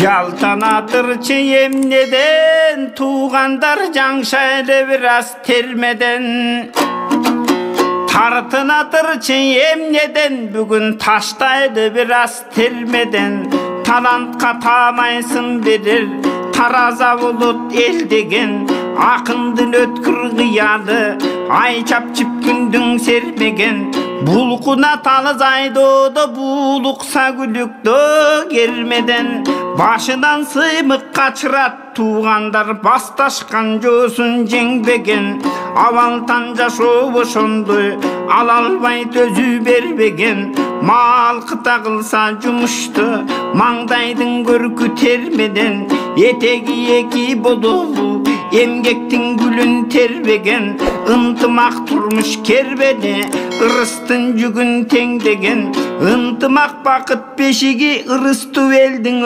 Жалtanатырчы эмнеден, туғандар жаңшайлы біраз термеден. Тартынатырчы эмнеден, бүгін таштайды біраз термеден. Талантқа тамайсын берер, тараза бұлыт ел деген. Ақындың өткір қиялы, ай чапчып күндің сермеген. Бұлқына талыз айдоды, бұлықса күлікті кермеден. Башынан сыймық қачырат, туғандар басташқан жосын жеңбеген. Авалтан жашуы шонды, алалбай төзі бербеген. Мал қыта қылса жұмышты, маңдайдың көркі термеден. Етегі екі болуы, емгектің гүлін тербеген. Ынтымақ тұрмыш кербеде, ырыстың жүгін теңдеген. Ынтымақ бақыт бешігі, ырысты елдің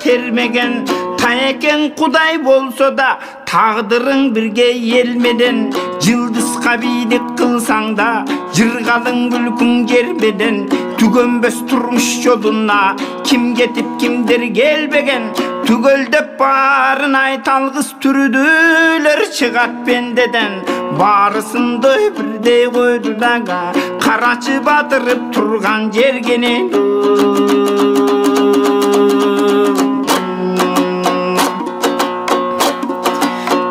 термеген. Тайекен құдай болса да, тағдырың бірге елмеден. Жылдысқа бейдік қылсаңда, жырғалың бүлкің жербеден. Түгөнбөс тұрмыш жолына, кім кетіп кімдер келбеген. Түгөлдеп барын айталғыз түрүдүлөр чыгат пендеден. Барысынды бірдей қойдыдаға, қарачы батырып тұрған жергенен.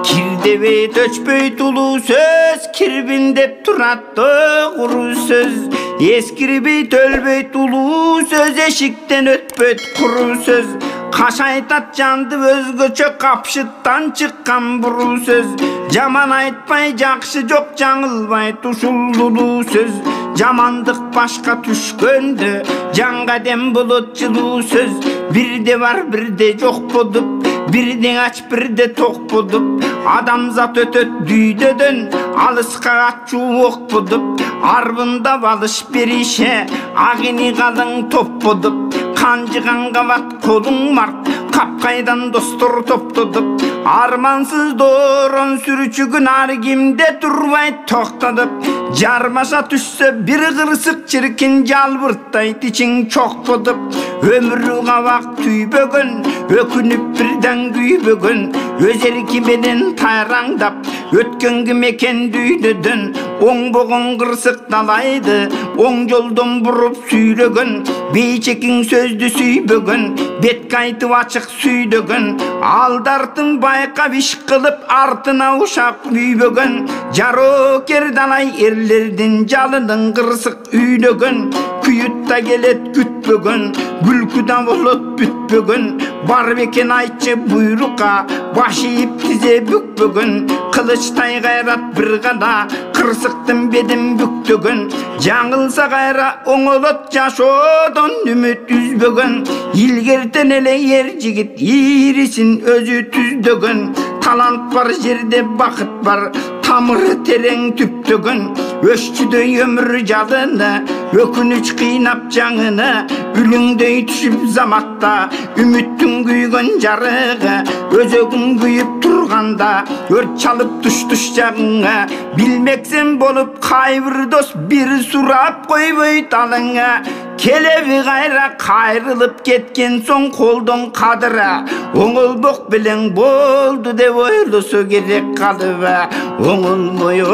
Кирдебей төчпөй тулу сөз, кирбиндеп тұратты құру сөз. Ескірбей төлбей тулу сөз, ешіктен өтпөт құру сөз. Қашайтат жанды өзгөчө қапшыттан шыққан бұру сөз. Жаман айтпай жақшы жоқ, жаңылбай тушулдулу сөз. Жамандық башқа түшкөнді, жанға дем болот жылу сөз. Бірде бар, бірде жоқ бодып, бірде ач, бірде тоқ бодып. Адамзат өтөт дүйдөдөн, алысқа атчу оқ бодып. Арбында балыш берише, ағыны қалың топ бодып. Қанжыған қават қолың март, қапқайдан достыр топтодып. Армансыз дорон сүрүчүгүн ар кимде турбай тоқтадып. Жармаша түшсө бір қырсық чиркин жалбырттай тичиң чоқ бодып. Өмірі қавақ түйбөгін, өкініп бірден күйбөгін. Өз еркіменен тайраңдап, өткенгі мекен дүйдөдін. Оң боғын қырсық далайды, оң жолдың бұрып сүйрөгін. Бейчекің сөзді сүйбөгін, бет қайтып ачық сүйдөгін. Алдартын байқап іш қылып, артына ушақ үйбөгін. Жаро кердалай ерлердің жалының қырсық үйдөгін. Күйітта келет күтбөгін, бүлкүда болот бүтбөгін. Бар бекен айтчы бұйрыққа, башы еп тізе бүкбөгін. Қылыштай қайрат бір ғада, қырсықтың бедін бүктөгін. Жаңылса қайра оңолот жашодон үміт үзбөгін. Илгертен әле ер жігіт, ирисін өзі түздөгін. Талант бар жерде бақыт бар, тамыры терең түптөгін. Өшчүдөй өмір жалыны, өкініч қинап жаңыны. Үліңдей түшіп заматта, үміттің күйгін жарығы. Өзөгін күйіп тұрғанда, өрт чалып түш жағыңа. Білмексен болып қайбір дос, бір сұрап қойбой талыңа. Келеви қайра қайрылып кеткен соң қолдың қадыра. Оңылбоқ білің болды деп ойлысы керек қалыба. Оңылмой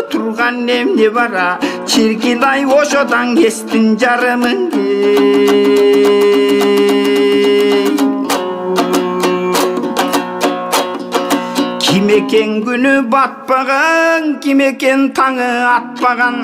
тұрған немне бара, чиркилай ошодан кестін жарымын Ким екен күні батпаған, ким екен таңы атпаған.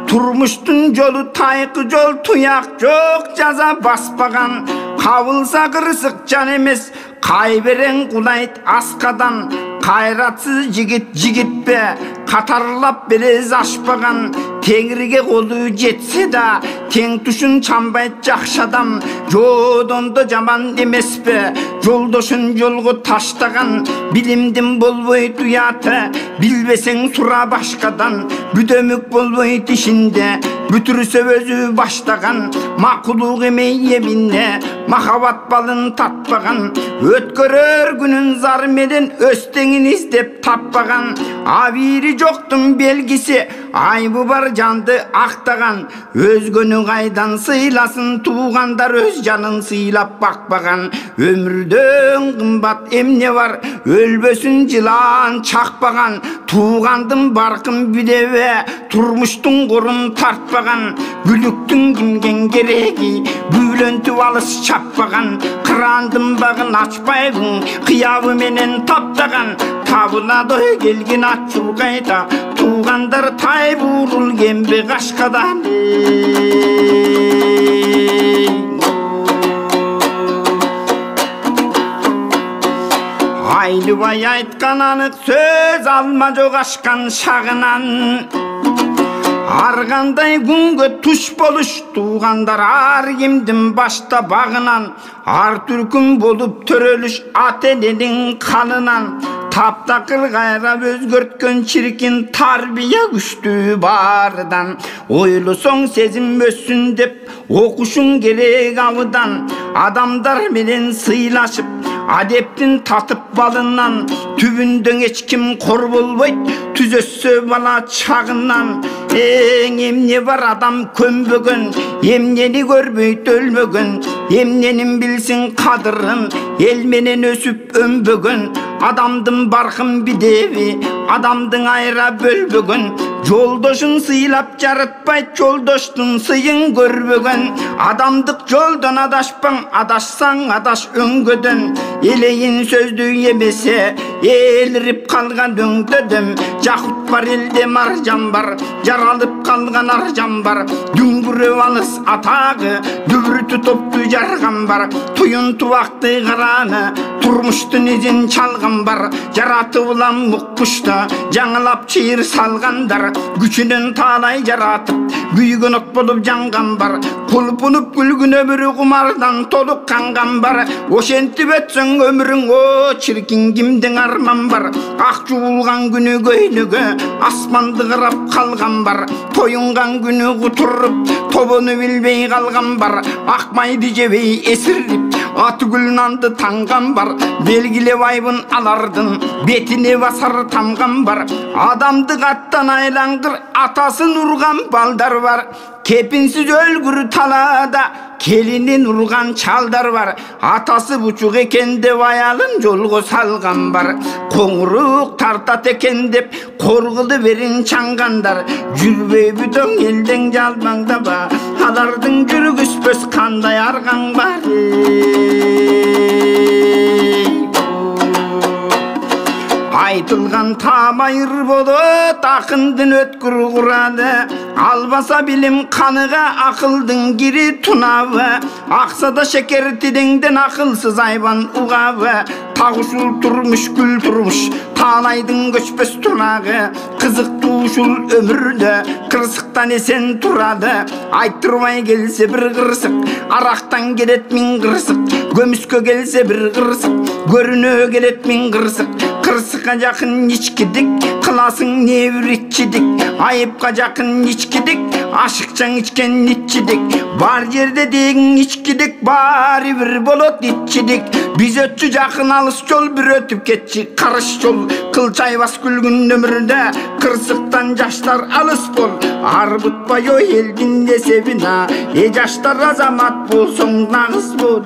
Turmuştun jolu tayqı jol, tuyaq жоқ жаза баспаған. Қабылса қырсық жан емес, қайберен құлайт асқадан. Қайратсыз жігіт бе, қатарлап берез ашпаған. Теңірге қолы жетсе да, тең түшін чамбайт жақшадам. Жодонды жаман емес бе, жолдошын жолғы таштаған. Білімдім болбой туяты, білбесең сұра башқадан. Бүдөмік болбой тишінде, бүтірісі өзі баштаған. Мақұлық емей емінде, Mahabat balın tatpagan, ötkörör günün zar meden östengin izdep tappagan. Abiri joktun belgisi, aybu var jandı aktagan. Özgönü qaydan sıylasın, tuğandar öz canın sıylap bakpagan. Ömürden kımbat emne var, ölbösün cılan çakpagan. Tuğandım barkın bideve, turmuştun korun tartpagan. Gülüktün kimgen geregi, büylöntü alыс çappagan. Kırandım bağın açpaygın, kıyavı menen taptagan. Tabıladı gelgin atçul kayta, tuğandar tay burul gembe kaşkadan. Aylыбай айтқан анық сөз алма жоқ ашқан шағынан. Арғандай күнге туш болуш туғандар ар кемдин башта бағынан. Ар түркүм болуп төрөлүш ата эненин канынан. Таптакыр кайрап өзгөрткөн чиркин тарбия күчтүү бардан. Ойлосоң сезим өссүн деп окушуң керек абыдан. Адамдар менен сыйлашып адептин татып балынан. Түбүндөн эч ким кор болбойт, түзөссө бала чагынан. Эмне бар адам көнбөгөн, эмнени көрбөйт өлмөгөн. Эмненин билсин кадырын, эл менен өсүп өнбөгөн. Адамдын баркын бидеби, адамдын айра бөлбөгөн. Жолдошун сыйлап жарытпайт, жолдоштун сыйын көрбөгөн. Адамдык жолдон адашпаң, адашсаң адаш өңгөдөн. Элейин сөздү эмесе, элирип калган өңдөдөм. Жакут бар элде маржан бар, жаралып калган аржан бар. Дүңгүрөп алыс атагы, дүбүртү топту жарган бар. Туюн тубакты караны, турмуштун изин чалган бар. Жаратып улам муккушта, жаңылап чыйыр салгандар. Güçünün talay yaratıp, büyügün ot bolup jangan bar. Kulpunup gülgün ömürü kumardan toluk kangan bar. Oşentip ötsöň ömürüň o çirkin kimden arman bar. Ak juulgan günü göynüge, asmandı kırap kalgan bar. Toyungan günü kuturup, tobunu bilbey kalgan bar. Akmaydı jebey esirip, atı nandı tangan bar. Belgile vaybın alardın, betine basar tamgan bar. Adamdı kattan aylangır, atasın urgan baldar var. Kepinsiz ölgür talada, kelinin urgan çaldar var. Atası buçuk eken de ayalın jolgo salgan bar. Koңuruk tartat eken dep korgulu verin çangandar. Jürbey büdöň elden jalmangda ba, alardın jürgüspös kanday argan bar. Айтылған там айыр болот, акындын өткүр курады. Албаса билим каныга акылдын кири тунабы. Акса да шекер тидеңден акылсыз айбан угабы. Тагушул турмуш күл турмуш, таанайдын көчпөс турнагы. Кызыктуу ушул өмүрдө кырсыктан эсен турады. Айттырбай келсе бир кырсык, арактан келет миң кырсык. Көмүскө келсе бир кырсык, көрүнө келет миң кырсык. Кырсыкка жакын ичкидик, кыласың не бир иччидик. Айыпка жакын ичкидик, ашыкчаң ичкен иччидик. Бар жерде дегин ичкидик, баары бир болот иччидик. Биз өтчү жакын алыс жол, бир өтүп кетчи карыш жол. Кылчайбас күлгүн өмүрдө, кырсыктан жаштар алыс бол. Арбытпай ой элдин эсебина, жаштар азамат болсоң нагыз бол.